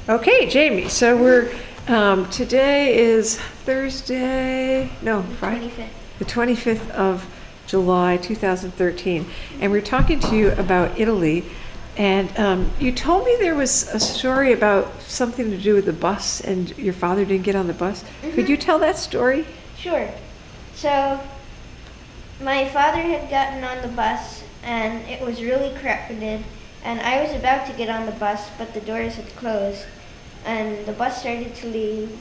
Okay, Jamie, so we're, today is Thursday, no, Friday? 25th. The 25th of July, 2013. And we're talking to you about Italy. And you told me there was a story about something to do with the bus and your father didn't get on the bus. Mm-hmm. Could you tell that story? Sure. So, my father had gotten on the bus and it was really crowded. And I was about to get on the bus, but the doors had closed. And the bus started to leave.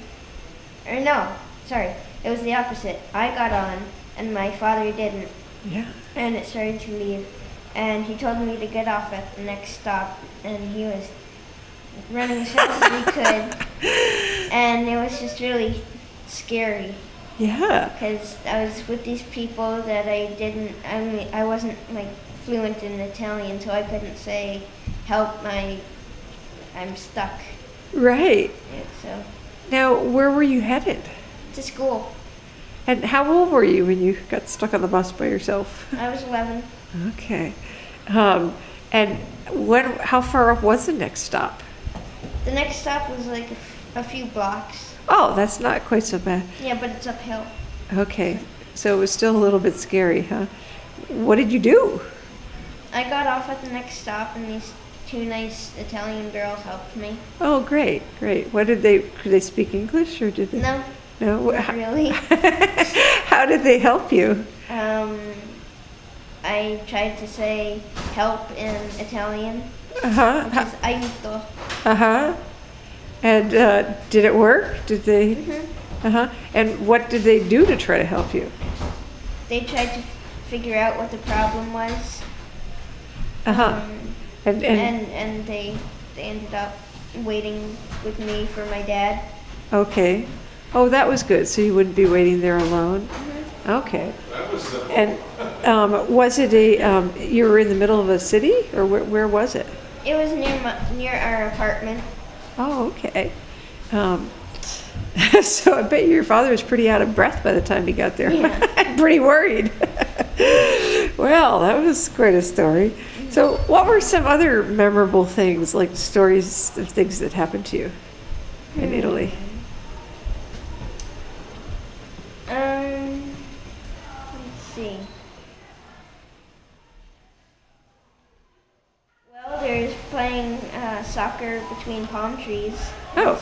Or no, sorry, it was the opposite. I got on and my father didn't. Yeah. And it started to leave. And he told me to get off at the next stop. And he was running as fast as he could. And it was just really scary. Yeah. Because I was with these people that I wasn't like fluent in Italian, so I couldn't say, help, I'm stuck. Right. Yeah, so. Now, where were you headed? To school. And how old were you when you got stuck on the bus by yourself? I was 11. Okay. And how far up was the next stop? The next stop was like a few blocks. Oh, that's not quite so bad. Yeah, but it's uphill. Okay. So it was still a little bit scary, huh? What did you do? I got off at the next stop and these two nice Italian girls helped me. Oh, great, great. Could they speak English or did they? No. No? Not really. How did they help you? I tried to say help in Italian, Uh-huh. which is aiuto. Uh-huh. And did it work? Did they? Mm-hmm. Uh-huh. And what did they do to try to help you? They tried to figure out what the problem was. Uh-huh. And they ended up waiting with me for my dad. okay. Oh, that was good. So you wouldn't be waiting there alone? Mm-hmm. Okay. That was simple. And was it you were in the middle of a city or where was it? It was near our apartment. Oh, okay. So I bet your father was pretty out of breath by the time he got there. Yeah. Pretty worried. Well, that was quite a story. So what were some other memorable things, like stories of things that happened to you in Italy? Let's see. Well, there's playing soccer between palm trees. Oh,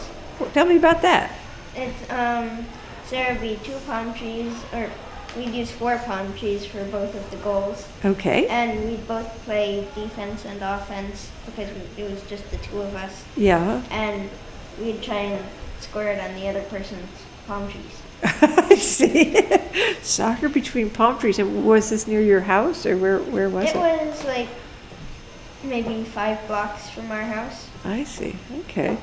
tell me about that. It's so there would be two palm trees, or we'd use 4 palm trees for both of the goals. Okay. And we'd both play defense and offense because it was just the two of us. Yeah. And we'd try and score it on the other person's palm trees. I see. Soccer between palm trees. And was this near your house or where was it? It was like maybe 5 blocks from our house. I see. Okay.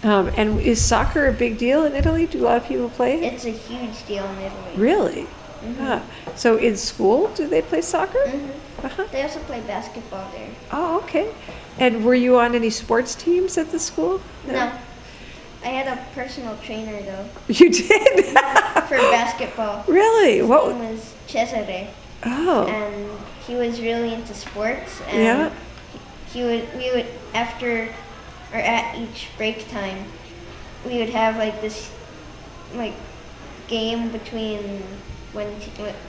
And is soccer a big deal in Italy? Do a lot of people play it? It's a huge deal in Italy. Really? Mhm. Ah. So in school, do they play soccer? Mhm. Uh-huh. They also play basketball there. Oh, okay. And were you on any sports teams at the school? No. I had a personal trainer though You did? for basketball. Really? His What? name was Cesare, Oh. and he was really into sports. And Yeah. we would after or at each break time, we would have like this like game between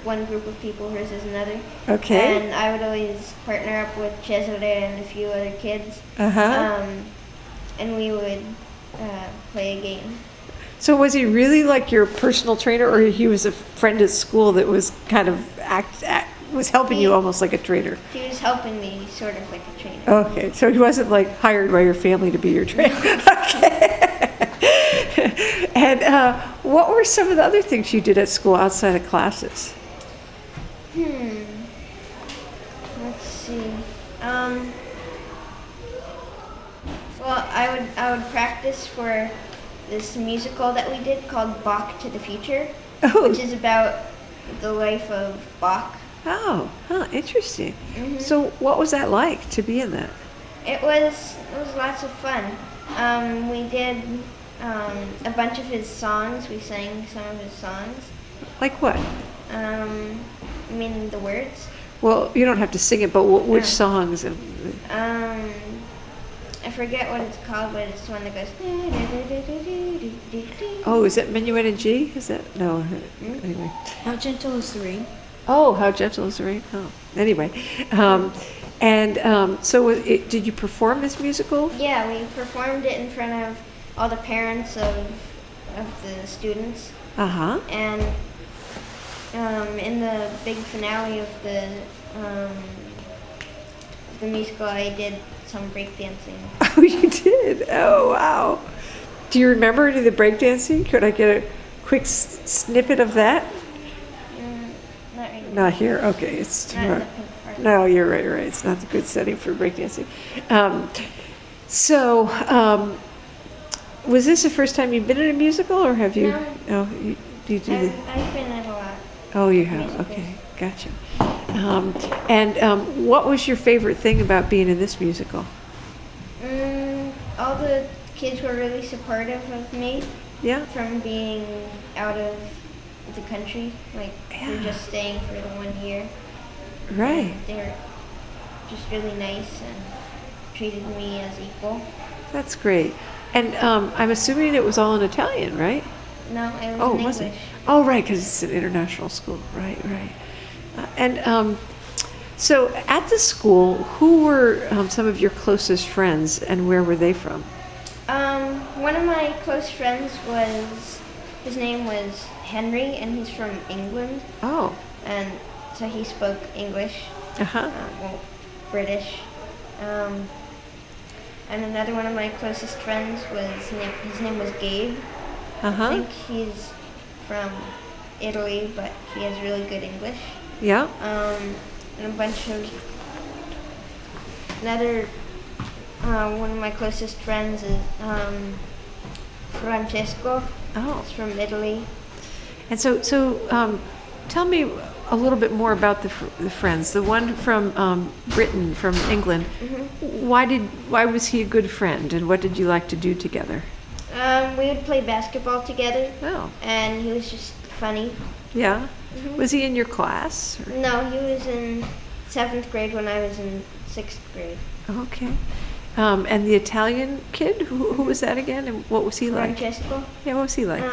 one group of people versus another. Okay. And I would always partner up with Cesare and a few other kids. Uh-huh. And we would play a game. So was he really like your personal trainer, or he was a friend at school that was kind of was helping you almost like a trainer? He was helping me sort of like a trainer. Okay, so he wasn't like hired by your family to be your trainer. Okay. And what were some of the other things you did at school outside of classes? Let's see. Well, I would practice for this musical that we did called Bach to the Future, Oh. which is about the life of Bach. Oh, huh, interesting. Mhm. So what was that like to be in that? It was lots of fun. We did a bunch of his songs. We sang some of his songs. Like what? I mean the words. Well, you don't have to sing it, but which Yeah. songs? I I forget what it's called, but it's the one that goes. Oh, is that Minuet in G? Is that no? Anyway. How gentle is the rain? Oh, how gentle is the rain? Oh, anyway, so did you perform this musical? Yeah, we performed it in front of all the parents of the students, and in the big finale of the musical, I did some breakdancing. Oh, you did? Oh, wow. Do you remember any of the breakdancing? Could I get a quick snippet of that? Not really. Not here. Okay, it's Not in tomorrow. the pink part. No, you're right. Right. It's not the good setting for breakdancing. Was this the first time you've been in a musical, or have you? No. Oh, you do the. I've been in a lot. Oh, you have. musicals. Okay, gotcha. What was your favorite thing about being in this musical? All the kids were really supportive of me Yeah. from being out of the country, like we're just staying for the 1 year. Right. They were just really nice and treated me as equal. That's great. And I'm assuming it was all in Italian, right? No, it was Oh, in was it? English. Oh, right, because it's an international school. Right, right. So at the school, who were some of your closest friends, and where were they from? One of my close friends his name was Henry, and he's from England, Oh, and so he spoke English, uh-huh. well, British. And another one of my closest friends his name was Gabe. I Uh-huh. think he's from Italy, but he has really good English. Yeah. And one of my closest friends is Francesco. Oh. He's from Italy. And so tell me a little bit more about the friends. The one from Britain, from England. Why was he a good friend, and what did you like to do together? We would play basketball together, Oh, and he was just funny. yeah. Was he in your class? Or? No, he was in 7th grade when I was in 6th grade. Okay. And the Italian kid, who was that again, and what was he like? Francesco. Yeah, what was he like?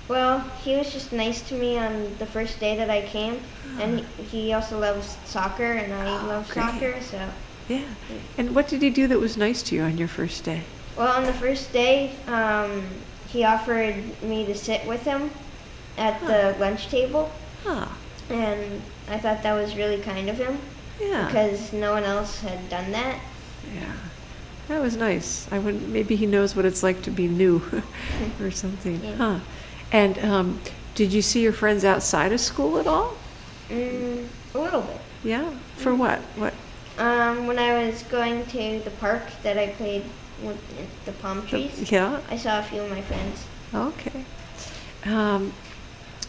Well, he was just nice to me on the first day that I came, and he also loves soccer, and I love great. soccer, so. Yeah. And what did he do that was nice to you on your first day? Well, on the first day, he offered me to sit with him at the lunch table, Huh. and I thought that was really kind of him, Yeah. because no one else had done that. Yeah. That was nice. Maybe he knows what it's like to be new or something. Yeah. Huh. And did you see your friends outside of school at all? A little bit. Yeah. For what? What? When I was going to the park that I played with the palm trees, Yeah. I saw a few of my friends. Okay.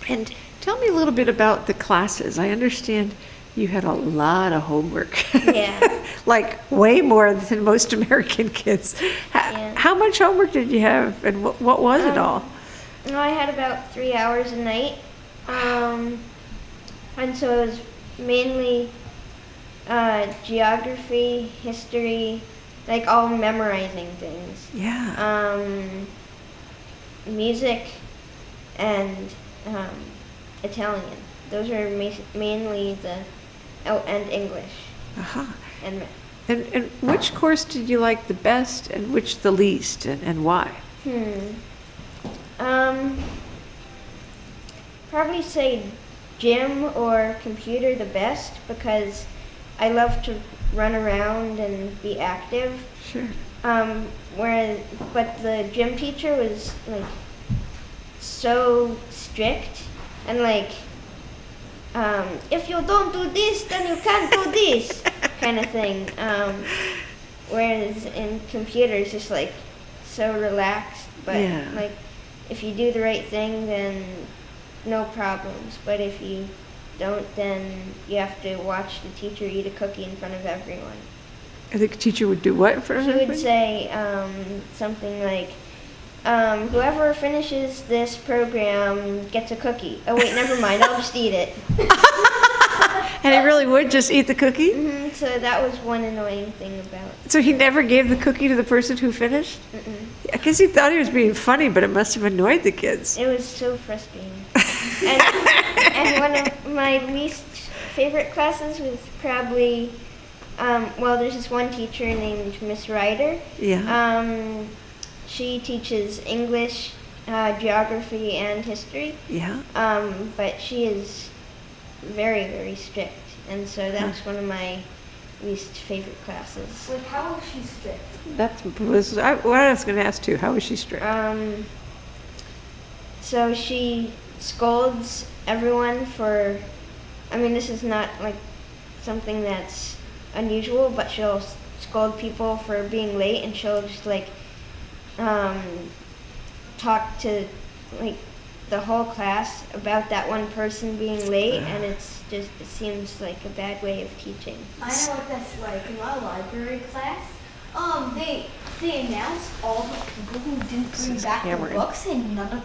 And tell me a little bit about the classes. I understand you had a lot of homework. Yeah. Like way more than most American kids. Yeah. How much homework did you have, and what was it all? No, I had about 3 hours a night, and so it was mainly geography, history, like all memorizing things. Yeah. Music, and Italian. Those are mainly and English. Uh-huh. And math. And which course did you like the best, and which the least, and why? Probably say gym or computer the best, because I love to run around and be active. Sure. But the gym teacher was like so strict and like, if you don't do this, then you can't do this kind of thing. Whereas in computer, it's just like so relaxed. But Yeah. like, if you do the right thing, then no problems. But if you don't, then you have to watch the teacher eat a cookie in front of everyone. And the teacher would do what for She would everybody? say something like, whoever finishes this program gets a cookie. Oh wait, never mind, I'll just eat it. And he really would just eat the cookie? So that was one annoying thing about it. So he never gave the cookie to the person who finished? I guess he thought he was being funny, but it must have annoyed the kids. It was so frustrating. and one of my least favorite classes was probably, well, there's this one teacher named Miss Ryder. Yeah. She teaches English, geography, and history. Yeah. But she is very, very strict, and so that's one of my least favorite classes. Like, how is she strict? What I was going to ask too. How was she strict? So she scolds everyone for, I mean, this is not like something that's unusual, but she'll scold people for being late, and she'll just like talk to like the whole class about that one person being late, and it seems like a bad way of teaching. I know what that's like. In my library class, they announced all the people who didn't bring back the books, and none of